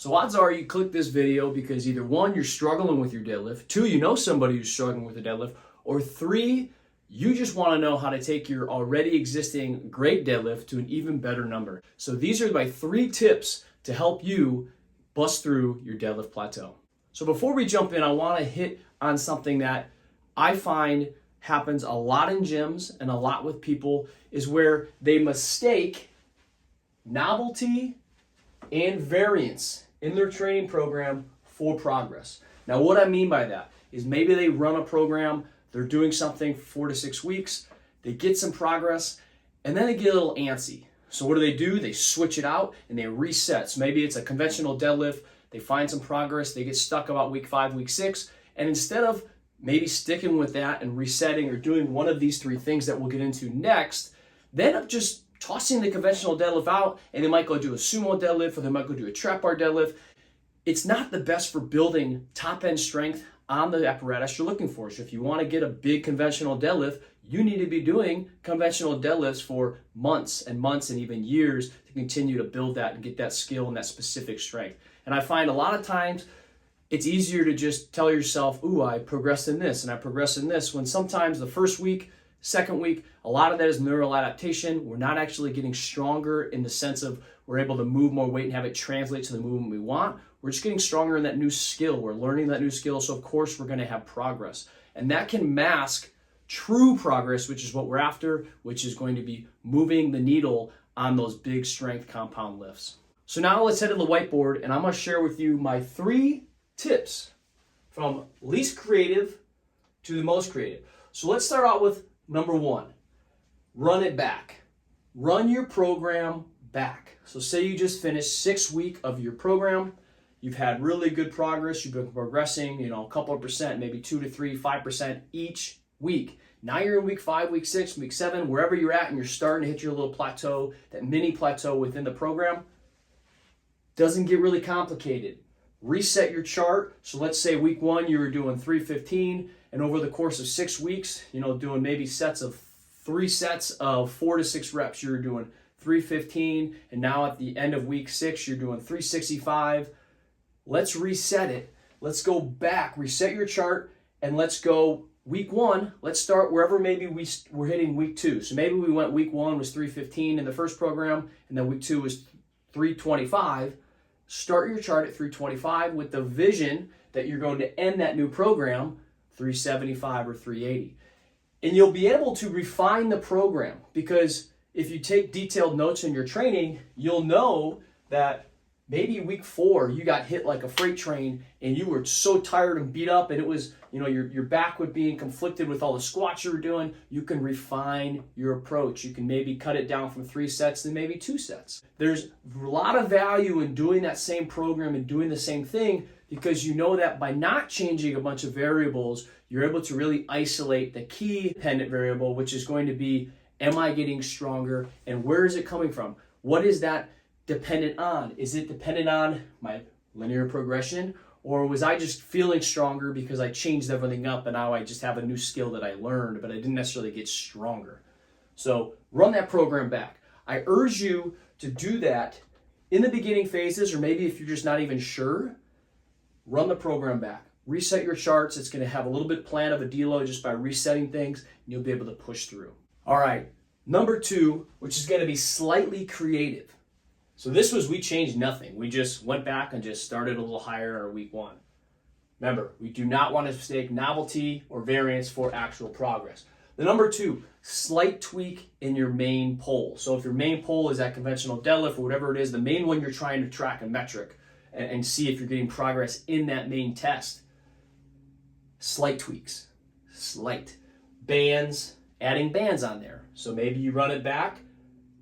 So odds are you click this video because either one, you're struggling with your deadlift, two, you know somebody who's struggling with a deadlift, or three, you just want to know how to take your already existing great deadlift to an even better number. So these are my 3 tips to help you bust through your deadlift plateau. So before we jump in, I want to hit on something that I find happens a lot in gyms and a lot with people is where they mistake novelty and variance in their training program for progress. Now, what I mean by that is maybe they run a program, they're doing something for 4 to 6 weeks, they get some progress, and then they get a little antsy. So what do? They switch it out and they reset. So maybe it's a conventional deadlift, they find some progress, they get stuck about week 5, week 6, and instead of maybe sticking with that and resetting or doing one of these 3 things that we'll get into next, they end up just tossing the conventional deadlift out, and they might go do a sumo deadlift or they might go do a trap bar deadlift. It's not the best for building top end strength on the apparatus you're looking for. So if you want to get a big conventional deadlift, you need to be doing conventional deadlifts for months and months and even years to continue to build that and get that skill and that specific strength. And I find a lot of times it's easier to just tell yourself, ooh, I progressed in this and I progressed in this, when sometimes the first week, second week, a lot of that is neural adaptation. We're not actually getting stronger in the sense of we're able to move more weight and have it translate to the movement we want. We're just getting stronger in that new skill. We're learning that new skill, so of course we're going to have progress. And that can mask true progress, which is what we're after, which is going to be moving the needle on those big strength compound lifts. So now let's head to the whiteboard, and I'm going to share with you my 3 tips from least creative to the most creative. So let's start out with number 1, run it back. Run your program back. So say you just finished 6 weeks of your program. You've had really good progress. You've been progressing, a couple of percent, maybe 2 to 3, 5% each week. Now you're in week 5, week 6, week 7, wherever you're at, and you're starting to hit your little plateau, that mini plateau within the program. Doesn't get really complicated. Reset your chart. So let's say week 1 you were doing 315, and over the course of 6 weeks, doing maybe 3 sets of 4 to 6 reps, you're doing 315, and now at the end of week 6 you're doing 365. Let's reset it. Let's go back, reset your chart, and let's go week 1. Let's start wherever maybe we're hitting week 2. So maybe we went week 1 was 315 in the first program, and then week 2 was 325. Start your chart at 325 with the vision that you're going to end that new program 375 or 380. And you'll be able to refine the program, because if you take detailed notes in your training, you'll know that maybe week 4 you got hit like a freight train and you were so tired and beat up, and it was, your back would be conflicted with all the squats you were doing. You can refine your approach. You can maybe cut it down from 3 sets to maybe 2 sets. There's a lot of value in doing that same program and doing the same thing, because you know that by not changing a bunch of variables, you're able to really isolate the key dependent variable, which is going to be, am I getting stronger, and where is it coming from? What is that dependent on? Is it dependent on my linear progression, or was I just feeling stronger because I changed everything up and now I just have a new skill that I learned, but I didn't necessarily get stronger? So run that program back. I urge you to do that in the beginning phases, or maybe if you're just not even sure, run the program back. Reset your charts. It's going to have a little bit plan of a deload just by resetting things, and you'll be able to push through. All right, number 2, which is going to be slightly creative. So we changed nothing. We just went back and just started a little higher in our week 1. Remember, we do not want to mistake novelty or variance for actual progress. The number 2, slight tweak in your main pole. So if your main pole is that conventional deadlift or whatever it is, the main one you're trying to track a metric and see if you're getting progress in that main test, slight tweaks, slight. Bands, adding bands on there. So maybe you run it back,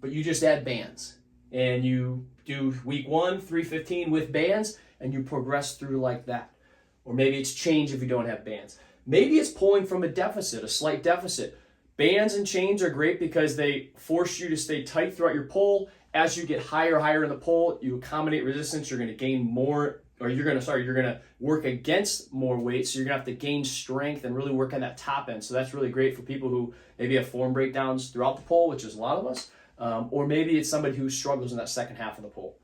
but you just add bands. And you do week 1, 315 with bands, and you progress through like that. Or maybe it's change if you don't have bands. Maybe it's pulling from a deficit, a slight deficit. Bands and chains are great because they force you to stay tight throughout your pull. As you get higher in the pull, you accommodate resistance, you're going to gain more, or you're going to work against more weight, so you're going to have to gain strength and really work on that top end. So that's really great for people who maybe have form breakdowns throughout the pull, which is a lot of us, or maybe it's somebody who struggles in that second half of the pull.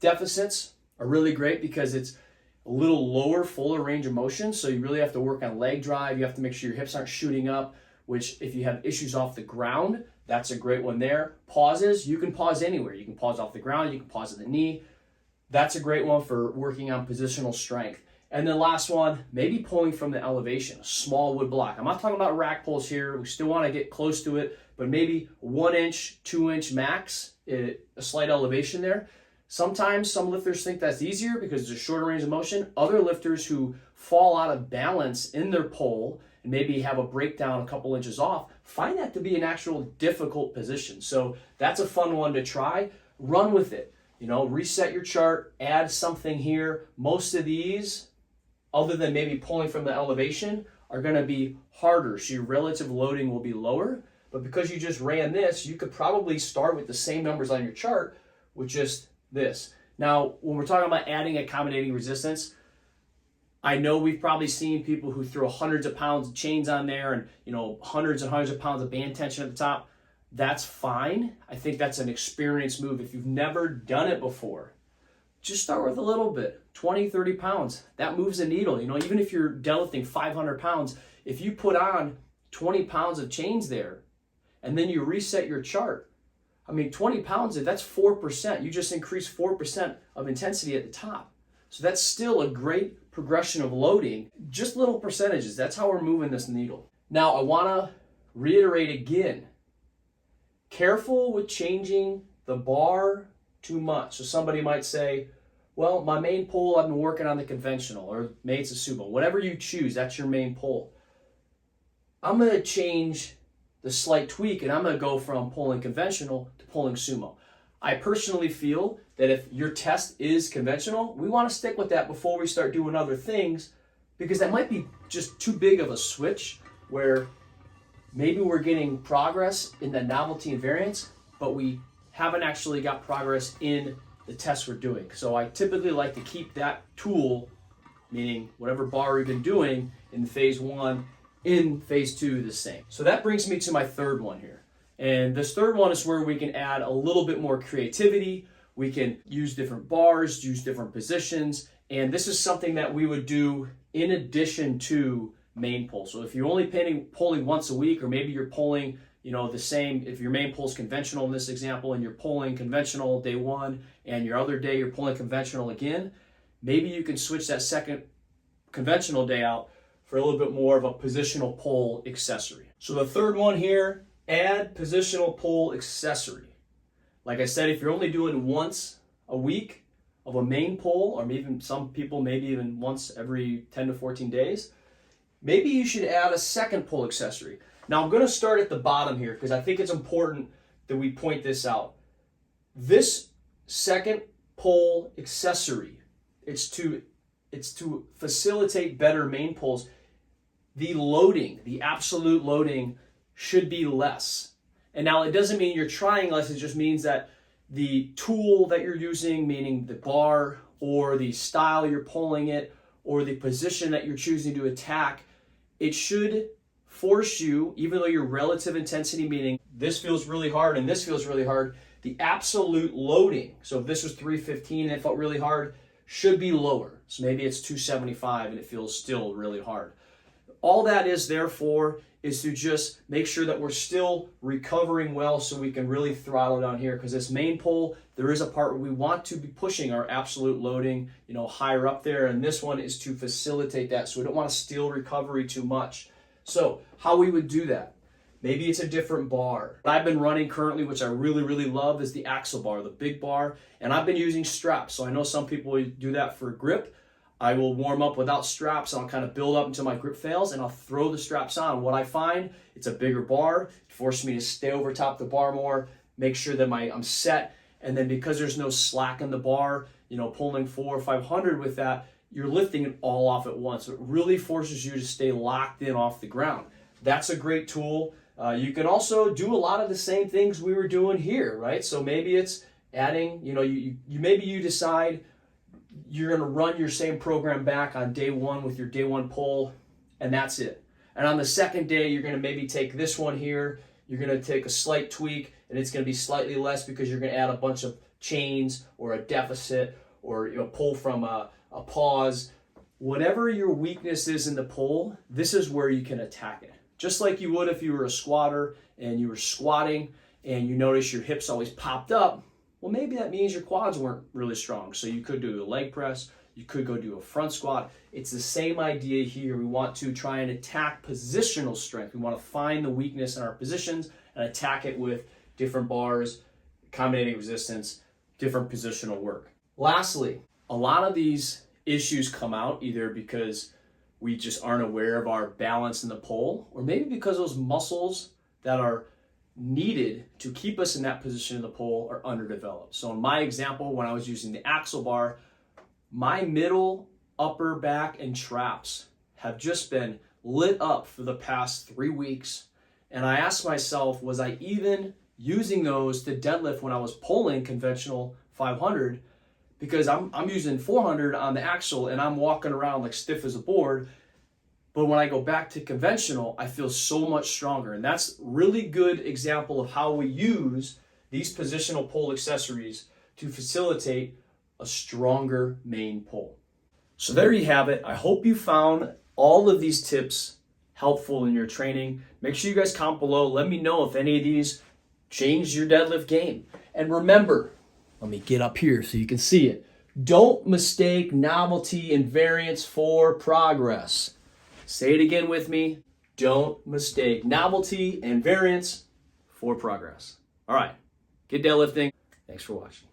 Deficits, are really great because it's a little lower, fuller range of motion. So you really have to work on leg drive. You have to make sure your hips aren't shooting up, which if you have issues off the ground, that's a great one there. Pauses, you can pause anywhere. You can pause off the ground, you can pause at the knee. That's a great one for working on positional strength. And then last one, maybe pulling from the elevation, a small wood block. I'm not talking about rack pulls here. We still want to get close to it, but maybe 1 inch, 2 inch max, a slight elevation there. Sometimes some lifters think that's easier because it's a shorter range of motion. Other lifters who fall out of balance in their pull and maybe have a breakdown a couple inches off find that to be an actual difficult position. So that's a fun one to try. Run with it. You know, reset your chart, add something here. Most of these, other than maybe pulling from the elevation, are going to be harder. So your relative loading will be lower. But because you just ran this, you could probably start with the same numbers on your chart with just this. Now, when we're talking about adding accommodating resistance, I know we've probably seen people who throw hundreds of pounds of chains on there and, you know, hundreds and hundreds of pounds of band tension at the top. That's fine. I think that's an experienced move. If you've never done it before, just start with a little bit, 20, 30 pounds. That moves the needle. You know, even if you're deadlifting 500 pounds, if you put on 20 pounds of chains there and then you reset your chart, I mean, 20 pounds, that's 4%. You just increased 4% of intensity at the top. So that's still a great progression of loading. Just little percentages. That's how we're moving this needle. Now, I want to reiterate again, careful with changing the bar too much. So somebody might say, well, my main pull, I've been working on the conventional, or maybe it's a sumo. Whatever you choose, that's your main pull. I'm going to change the slight tweak, and I'm going to go from pulling conventional to pulling sumo. I personally feel that if your test is conventional, we want to stick with that before we start doing other things, because that might be just too big of a switch where maybe we're getting progress in the novelty and variance, but we haven't actually got progress in the tests we're doing. So I typically like to keep that tool, meaning whatever bar we've been doing in phase 1, in phase 2 the same. So that brings me to my third one here. And this third one is where we can add a little bit more creativity. We can use different bars, use different positions. And this is something that we would do in addition to main pull. So if you're only pulling once a week, or maybe you're pulling, you know, the same, if your main pull is conventional in this example, and you're pulling conventional day 1, and your other day you're pulling conventional again, maybe you can switch that second conventional day out for a little bit more of a positional pull accessory. So the third one here, add positional pull accessory. Like I said, if you're only doing once a week of a main pull, or maybe some people maybe even once every 10 to 14 days, maybe you should add a second pull accessory. Now I'm going to start at the bottom here because I think it's important that we point this out. This second pull accessory, it's to facilitate better main pulls. The loading, the absolute loading, should be less. And now it doesn't mean you're trying less, it just means that the tool that you're using, meaning the bar or the style you're pulling it or the position that you're choosing to attack, it should force you, even though your relative intensity, meaning this feels really hard and this feels really hard, the absolute loading, so if this was 315 and it felt really hard, should be lower. So maybe it's 275 and it feels still really hard. All that is there for is to just make sure that we're still recovering well so we can really throttle down here, because this main pull, there is a part where we want to be pushing our absolute loading, you know, higher up there, and this one is to facilitate that, so we don't want to steal recovery too much. So how we would do that, maybe it's a different bar. What I've been running currently, which I really, really love, is the axle bar, the big bar, and I've been using straps. So I know some people do that for grip. I will warm up without straps, and I'll kind of build up until my grip fails, and I'll throw the straps on. What I find, it's a bigger bar. It forces me to stay over top the bar more, make sure that I'm set, and then because there's no slack in the bar, you know, pulling 400 or 500 with that, you're lifting it all off at once. So it really forces you to stay locked in off the ground. That's a great tool. You can also do a lot of the same things we were doing here, right? So maybe it's adding, you know, maybe you decide you're going to run your same program back on day 1 with your day 1 pull, and that's it. And on the second day, you're going to maybe take this one here, you're going to take a slight tweak, and it's going to be slightly less because you're going to add a bunch of chains or a deficit, or pull from a pause. Whatever your weakness is in the pull, this is where you can attack it. Just like you would if you were a squatter and you were squatting and you notice your hips always popped up. Well, maybe that means your quads weren't really strong. So you could do a leg press, you could go do a front squat. It's the same idea here. We want to try and attack positional strength. We want to find the weakness in our positions and attack it with different bars, accommodating resistance, different positional work. Lastly, a lot of these issues come out either because we just aren't aware of our balance in the pull, or maybe because those muscles that are needed to keep us in that position in the pull are underdeveloped. So in my example, when I was using the axle bar, my middle, upper back, and traps have just been lit up for the past 3 weeks. And I asked myself, was I even using those to deadlift when I was pulling conventional 500? Because I'm using 400 on the axle and I'm walking around like stiff as a board. But when I go back to conventional, I feel so much stronger. And that's really good example of how we use these positional pull accessories to facilitate a stronger main pull. So there you have it. I hope you found all of these tips helpful in your training. Make sure you guys comment below. Let me know if any of these changed your deadlift game. And remember, let me get up here so you can see it. Don't mistake novelty and variance for progress. Say it again with me. Don't mistake novelty and variance for progress. All right, get deadlifting. Thanks for watching.